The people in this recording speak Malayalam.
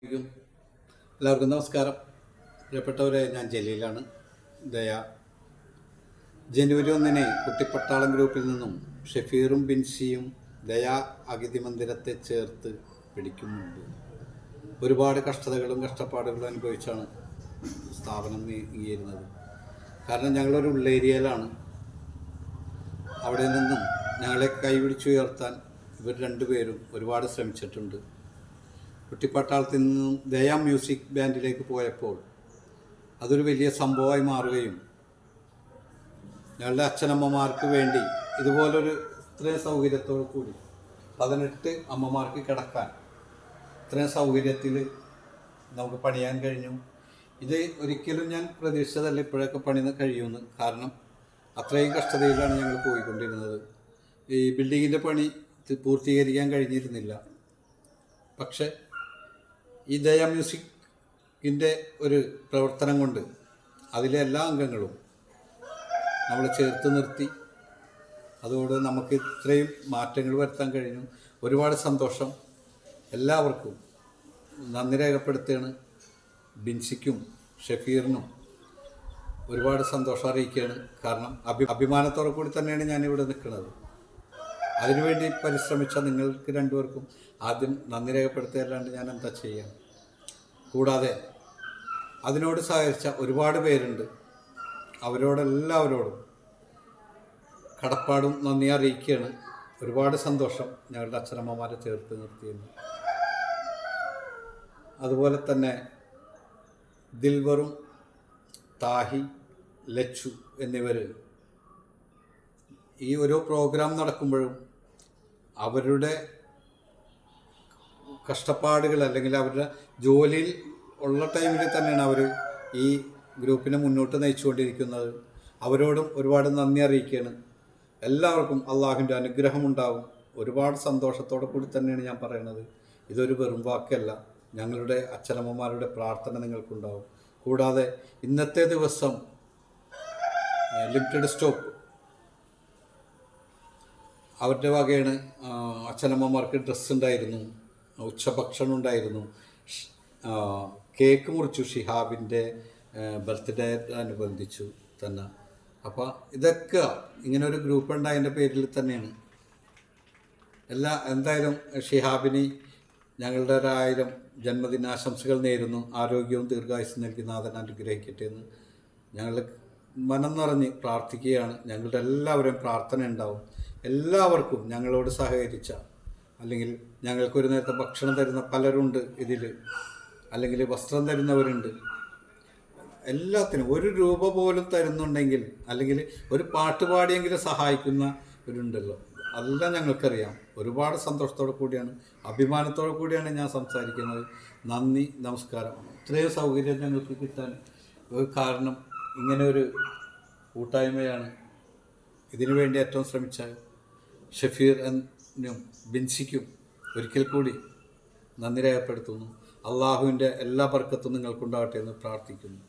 എല്ലാവർക്കും നമസ്കാരം. പ്രിയപ്പെട്ടവരെ, ഞാൻ ജലീലാണ്. ദയ ജനുവരി 1 കുട്ടിപ്പട്ടാളം ഗ്രൂപ്പിൽ നിന്നും ഷെഫീറും ബിൻസിയും ദയ അഗതി മന്ദിരത്തെ ചേർത്ത് പിടിക്കുന്നുണ്ട്. ഒരുപാട് കഷ്ടതകളും കഷ്ടപ്പാടുകളും അനുഭവിച്ചാണ് സ്ഥാപനം നീങ്ങിയിരുന്നത്. കാരണം ഞങ്ങളൊരു ഉള്ളേരിയയിലാണ്. അവിടെ നിന്നും ഞങ്ങളെ കൈപിടിച്ചുയർത്താൻ ഇവർ രണ്ടുപേരും ഒരുപാട് ശ്രമിച്ചിട്ടുണ്ട്. കുട്ടിപ്പട്ടാളത്തിൽ നിന്നും ദയ മ്യൂസിക് ബാൻഡിലേക്ക് പോയപ്പോൾ അതൊരു വലിയ സംഭവമായി മാറുകയും ഞങ്ങളുടെ അച്ഛനമ്മമാർക്ക് വേണ്ടി ഇതുപോലൊരു ഇത്രയും സൗകര്യത്തോടു കൂടി 18 അമ്മമാർക്ക് കിടക്കാൻ ഇത്രയും സൗകര്യത്തിൽ നമുക്ക് പണിയാൻ കഴിഞ്ഞു. ഇത് ഒരിക്കലും ഞാൻ പ്രതീക്ഷിച്ചതല്ല ഇപ്പോഴൊക്കെ പണി കഴിയുമെന്ന്. കാരണം അത്രയും കഷ്ടതയിലാണ് ഞങ്ങൾ പോയിക്കൊണ്ടിരുന്നത്. ഈ ബിൽഡിങ്ങിൻ്റെ പണി പൂർത്തീകരിക്കാൻ കഴിഞ്ഞിരുന്നില്ല. പക്ഷേ ഈ ദയ മ്യൂസിക്കിൻ്റെ ഒരു പ്രവർത്തനം കൊണ്ട് അതിലെ എല്ലാ അംഗങ്ങളും നമ്മൾ ചേർത്ത് നിർത്തി. അതോടെ നമുക്ക് ഇത്രയും മാറ്റങ്ങൾ വരുത്താൻ കഴിഞ്ഞു. ഒരുപാട് സന്തോഷം. എല്ലാവർക്കും നന്ദി രേഖപ്പെടുത്തുകയാണ്. ബിൻസിക്കും ഷെഫീറിനും ഒരുപാട് സന്തോഷം അറിയിക്കുകയാണ്. കാരണം അഭിമാനത്തോടെ കൂടി തന്നെയാണ് ഞാനിവിടെ നിൽക്കുന്നത്. അതിനുവേണ്ടി പരിശ്രമിച്ച നിങ്ങൾക്ക് രണ്ടുപേർക്കും ആദ്യം നന്ദി രേഖപ്പെടുത്തുകയല്ലാണ്ട് ഞാൻ എന്താ ചെയ്യാം. കൂടാതെ അതിനോട് സഹകരിച്ച ഒരുപാട് പേരുണ്ട്. അവരോടെല്ലാവരോടും കടപ്പാടും നന്ദി അറിയിക്കുകയാണ്. ഒരുപാട് സന്തോഷം ഞങ്ങളുടെ അച്ഛനമ്മമാരെ ചേർത്ത് നിർത്തിയെന്ന്. അതുപോലെ തന്നെ ദിൽവറും താഹി, ലച്ചു എന്നിവർ ഈ ഓരോ പ്രോഗ്രാം നടക്കുമ്പോഴും അവരുടെ കഷ്ടപ്പാടുകൾ അല്ലെങ്കിൽ അവരുടെ ജോലിയിൽ ഉള്ള ടൈമിൽ തന്നെയാണ് അവർ ഈ ഗ്രൂപ്പിനെ മുന്നോട്ട് നയിച്ചുകൊണ്ടിരിക്കുന്നത്. അവരോടും ഒരുപാട് നന്ദി അറിയിക്കുകയാണ്. എല്ലാവർക്കും അള്ളാഹുവിൻ്റെ അനുഗ്രഹമുണ്ടാവും. ഒരുപാട് സന്തോഷത്തോടെ കൂടി തന്നെയാണ് ഞാൻ പറയുന്നത്. ഇതൊരു വെറും വാക്കല്ല. ഞങ്ങളുടെ അച്ഛനമ്മമാരുടെ പ്രാർത്ഥന നിങ്ങൾക്കുണ്ടാവും. കൂടാതെ ഇന്നത്തെ ദിവസം ലിമിറ്റഡ് സ്റ്റോപ്പ് അവരുടെ വകയാണ്. അച്ഛനമ്മമാർക്ക് ഡ്രസ്സ് ഉണ്ടായിരുന്നു, ഉച്ചഭക്ഷണം ഉണ്ടായിരുന്നു, കേക്ക് മുറിച്ചു ഷിഹാബിൻ്റെ ബർത്ത്ഡേ അനുബന്ധിച്ചു തന്നെ. അപ്പോൾ ഇതൊക്കെ ഇങ്ങനെ ഒരു ഗ്രൂപ്പ് ഉണ്ടായതിൻ്റെ പേരിൽ തന്നെയാണ്. എന്തായാലും ഷിഹാബിന് ഞങ്ങളുടെ 1000 ജന്മദിനാശംസകൾ നേരുന്നു. ആരോഗ്യവും ദീർഘായുസ്സും നൽകി നാഥൻ അനുഗ്രഹിക്കട്ടെ എന്ന് ഞങ്ങൾ മനം നിറഞ്ഞ് പ്രാർത്ഥിക്കുകയാണ്. ഞങ്ങളുടെ എല്ലാവരും പ്രാർത്ഥന ഉണ്ടാവും. എല്ലാവർക്കും ഞങ്ങളോട് സഹകരിച്ച അല്ലെങ്കിൽ ഞങ്ങൾക്കൊരു നേരത്തെ ഭക്ഷണം തരുന്ന പലരുണ്ട് ഇതിൽ, അല്ലെങ്കിൽ വസ്ത്രം തരുന്നവരുണ്ട്. എല്ലാത്തിനും 1 രൂപ പോലും തരുന്നുണ്ടെങ്കിൽ അല്ലെങ്കിൽ ഒരു പാട്ട് പാടിയെങ്കിലും സഹായിക്കുന്നവരുണ്ടല്ലോ, അതെല്ലാം ഞങ്ങൾക്കറിയാം. ഒരുപാട് സന്തോഷത്തോടു കൂടിയാണ്, അഭിമാനത്തോടു കൂടിയാണ് ഞാൻ സംസാരിക്കുന്നത്. നന്ദി, നമസ്കാരം. ഇത്രയും സൗകര്യം ഞങ്ങൾക്ക് കിട്ടാൻ ഒരു കാരണം ഇങ്ങനെ ഒരു കൂട്ടായ്മയാണ്. ഇതിനു വേണ്ടി ഏറ്റവും ശ്രമിച്ച ഷെഫീറിനും ബിൻസിക്കും ഒരിക്കൽ കൂടി നന്ദി രേഖപ്പെടുത്തുന്നു. അള്ളാഹുവിൻ്റെ എല്ലാ ബർക്കത്തും നിങ്ങൾക്കുണ്ടാകട്ടെ എന്ന് പ്രാർത്ഥിക്കുന്നു.